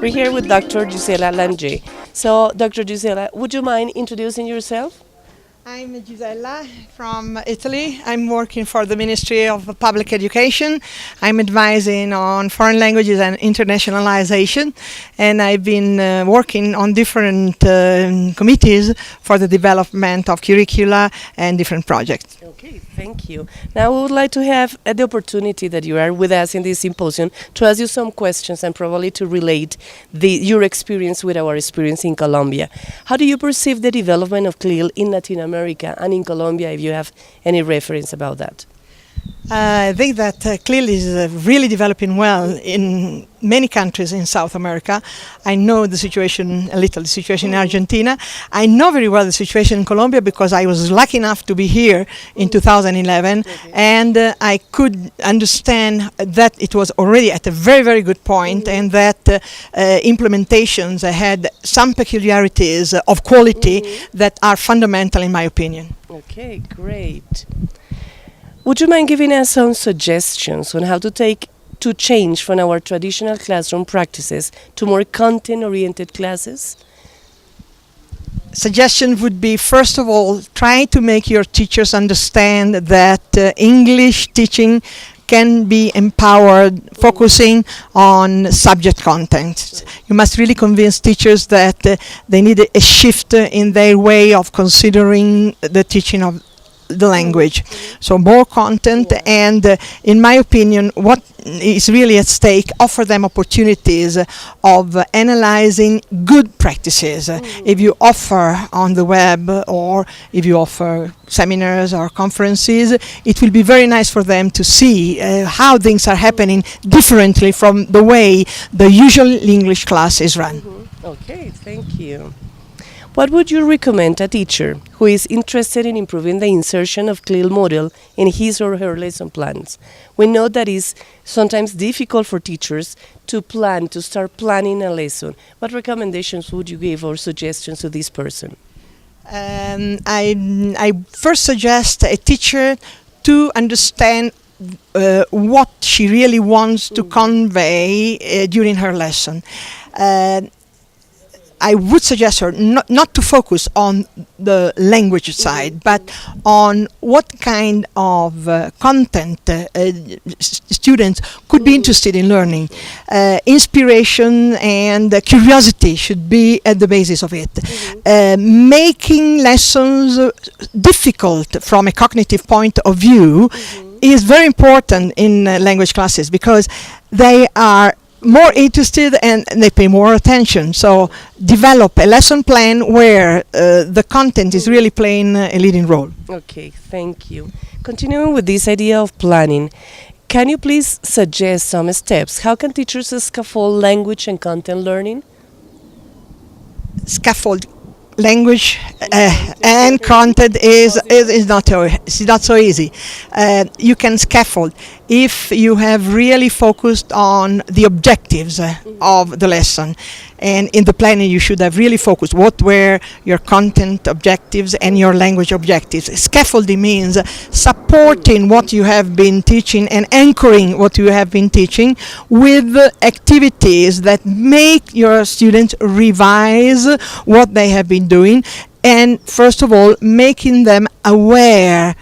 We're here with Dr. Gisella Langé. So, Dr. Gisella, would you mind introducing yourself? I'm Gisella from Italy. I'm working for the Ministry of Public Education. I'm advising on foreign languages and internationalization, and I've been working on different committees for the development of curricula and different projects. Okay, thank you. Now we would like to have the opportunity that you are with us in this symposium to ask you some questions and probably to relate your experience with our experience in Colombia. How do you perceive the development of CLIL in Latin America and in Colombia, if you have any reference about that? I think that CLIL is really developing well in many countries in South America. I know the situation a little, the situation in Argentina. I know very well the situation in Colombia because I was lucky enough to be here in 2011, and I could understand that it was already at a very, very good point, and that implementations had some peculiarities of quality that are fundamental in my opinion. Okay, great. Would you mind giving us some suggestions on how to change from our traditional classroom practices to more content-oriented classes? Suggestion would be, first of all, try to make your teachers understand that English teaching can be empowered, focusing on subject content. You must really convince teachers that they need a shift in their way of considering the teaching of the language. So more content, and in my opinion, what is really at stake, offer them opportunities of analyzing good practices. If you offer on the web, or if you offer seminars or conferences, it will be very nice for them to see how things are happening differently from the way the usual English class is run. Okay, thank you. What would you recommend a teacher who is interested in improving the insertion of CLIL model in his or her lesson plans? We know that it's sometimes difficult for teachers to start planning a lesson. What recommendations would you give or suggestions to this person? I first suggest a teacher to understand what she really wants to convey during her lesson. I would suggest her not to focus on the language side, but on what kind of content students could be interested in learning. Inspiration and curiosity should be at the basis of it. Making lessons difficult from a cognitive point of view is very important in language classes, because they are more interested and they pay more attention. So develop a lesson plan where the content is really playing a leading role. Okay, thank you. Continuing with this idea of planning, can you please suggest some steps? How can teachers scaffold language and content learning? Scaffold language and content is not so easy. You can scaffold if you have really focused on the objectives of the lesson, and in the planning you should have really focused what were your content objectives and your language objectives. Scaffolding means supporting what you have been teaching and anchoring what you have been teaching with activities that make your students revise what they have been doing, and first of all making them aware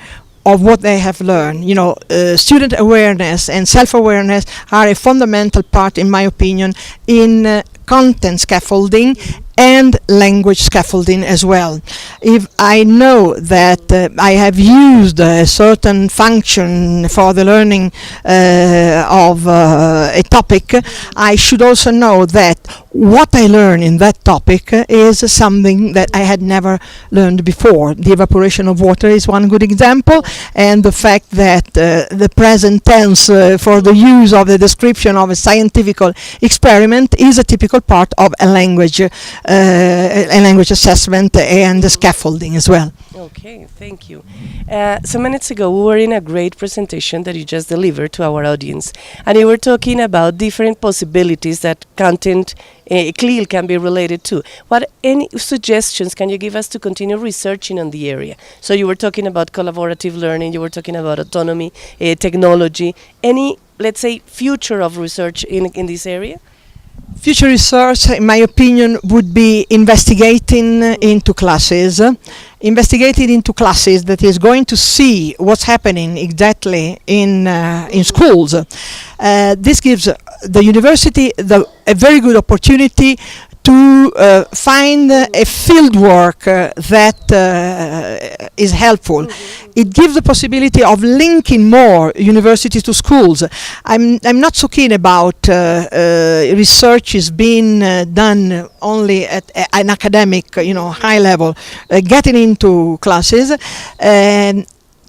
of what they have learned. You know, student awareness and self-awareness are a fundamental part, in my opinion, in content scaffolding and language scaffolding as well. If I know that I have used a certain function for the learning of a topic, I should also know that what I learn in that topic is something that I had never learned before. The evaporation of water is one good example, and the fact that the present tense for the use of the description of a scientific experiment is a typical part of a language assessment and scaffolding as well. Okay, thank you. Some minutes ago we were in a great presentation that you just delivered to our audience, and you were talking about different possibilities that content CLIL can be related to. Any suggestions can you give us to continue researching on the area? So you were talking about collaborative learning, you were talking about autonomy, technology. Any, let's say, future of research in this area? Future research, in my opinion, would be investigating into classes. Investigating into classes that is going to see what's happening exactly in schools. This gives the university a very good opportunity to find a field work that is helpful. It gives the possibility of linking more universities to schools. I'm not so keen about research is being done only at an academic, high level, getting into classes.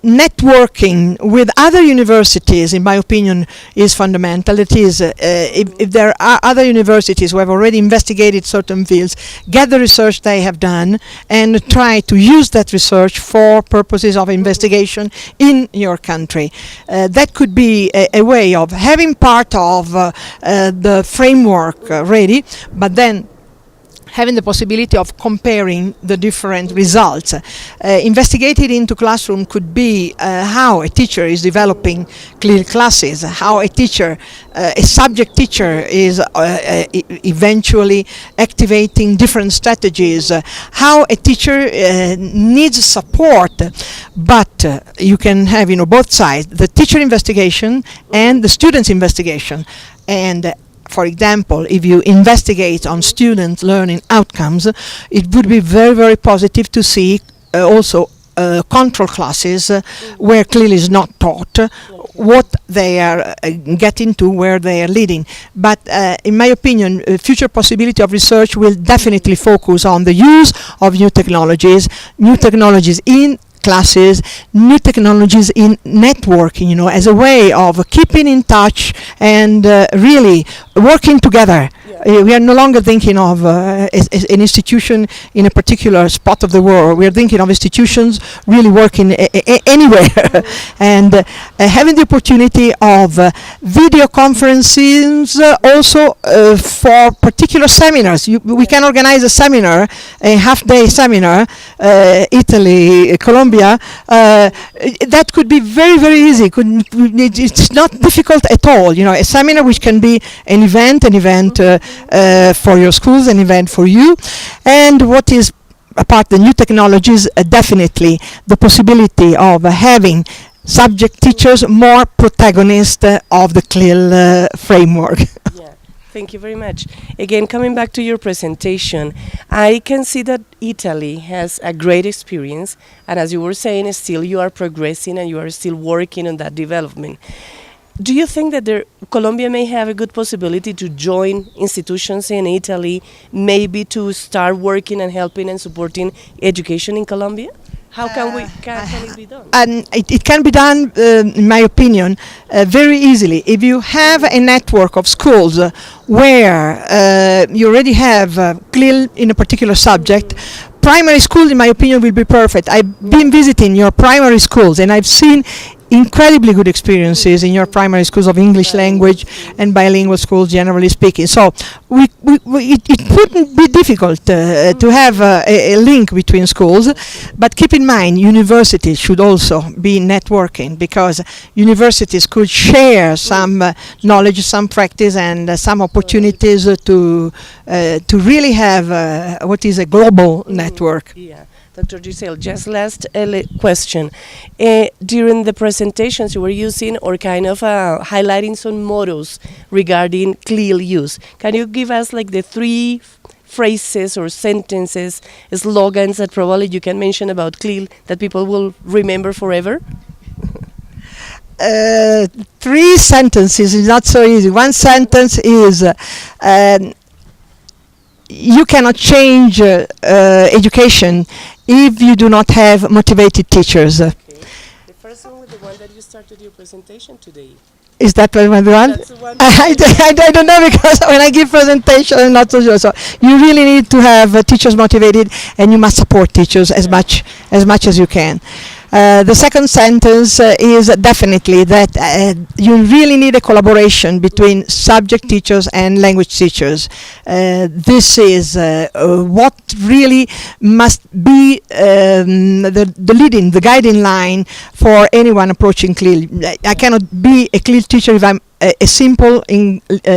Networking with other universities, in my opinion, is fundamental. It is, if there are other universities who have already investigated certain fields, get the research they have done and try to use that research for purposes of investigation in your country. That could be a way of having part of the framework ready, but then having the possibility of comparing the different results. Investigated into classroom could be how a teacher is developing CLIL classes, how a teacher, a subject teacher is eventually activating different strategies, how a teacher needs support, but you can have both sides, the teacher investigation and the student's investigation. And for example, if you investigate on student learning outcomes, it would be very, very positive to see also control classes where CLIL is not taught, what they are getting to, where they are leading. But in my opinion, future possibility of research will definitely focus on the use of new technologies in classes, new technologies in networking, as a way of keeping in touch and really working together. We are no longer thinking of an institution in a particular spot of the world. We are thinking of institutions really working anywhere. And having the opportunity of video conferences also for particular seminars. We can organize a seminar, a half-day seminar, Italy, Colombia. That could be very, very easy. It's not difficult at all. A seminar which can be an event for your schools, an event for you. And what is apart the new technologies, definitely the possibility of having subject teachers more protagonists of the CLIL framework. Yeah, thank you very much. Again, coming back to your presentation, I can see that Italy has a great experience, and as you were saying, still you are progressing and you are still working on that development. Do you think that Colombia may have a good possibility to join institutions in Italy, maybe to start working and helping and supporting education in Colombia? How can it be done? And it can be done, in my opinion, very easily. If you have a network of schools where you already have CLIL in a particular subject, primary school, in my opinion, will be perfect. I've been visiting your primary schools and I've seen incredibly good experiences in your primary schools of English language and bilingual schools, generally speaking. So it wouldn't be difficult to have a link between schools, but keep in mind universities should also be networking, because universities could share some knowledge, some practice, and some opportunities to really have what is a global network. Yeah. Dr. Giselle, just last question. During the presentations you were using or kind of highlighting some models regarding CLIL use. Can you give us like the 3 phrases or sentences, slogans that probably you can mention about CLIL that people will remember forever? 3 sentences is not so easy. One sentence is you cannot change education if you do not have motivated teachers. Okay. The first one was the one that you started your presentation today. Is that the one? That's the one. I don't know, because when I give presentation, I'm not so sure. So you really need to have teachers motivated, and you must support teachers as much as you can. The second sentence is definitely that you really need a collaboration between subject teachers and language teachers. This is what really must be the guiding line for anyone approaching CLIL. I cannot be a CLIL teacher if I'm a simple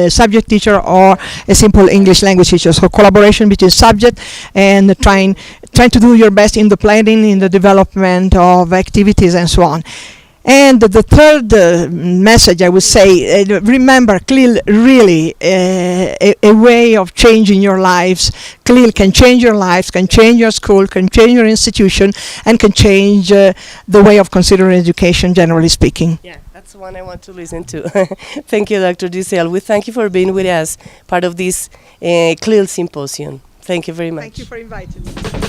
subject teacher or a simple English language teacher. So collaboration between subject and trying to do your best in the planning, in the development of activities and so on. And the third message I would say, remember CLIL really a way of changing your lives. CLIL can change your lives, can change your school, can change your institution, and can change the way of considering education, generally speaking. Yeah, that's the one I want to listen to. Thank you, Dr. Gisella. We thank you for being with us, part of this CLIL symposium. Thank you very much. Thank you for inviting me.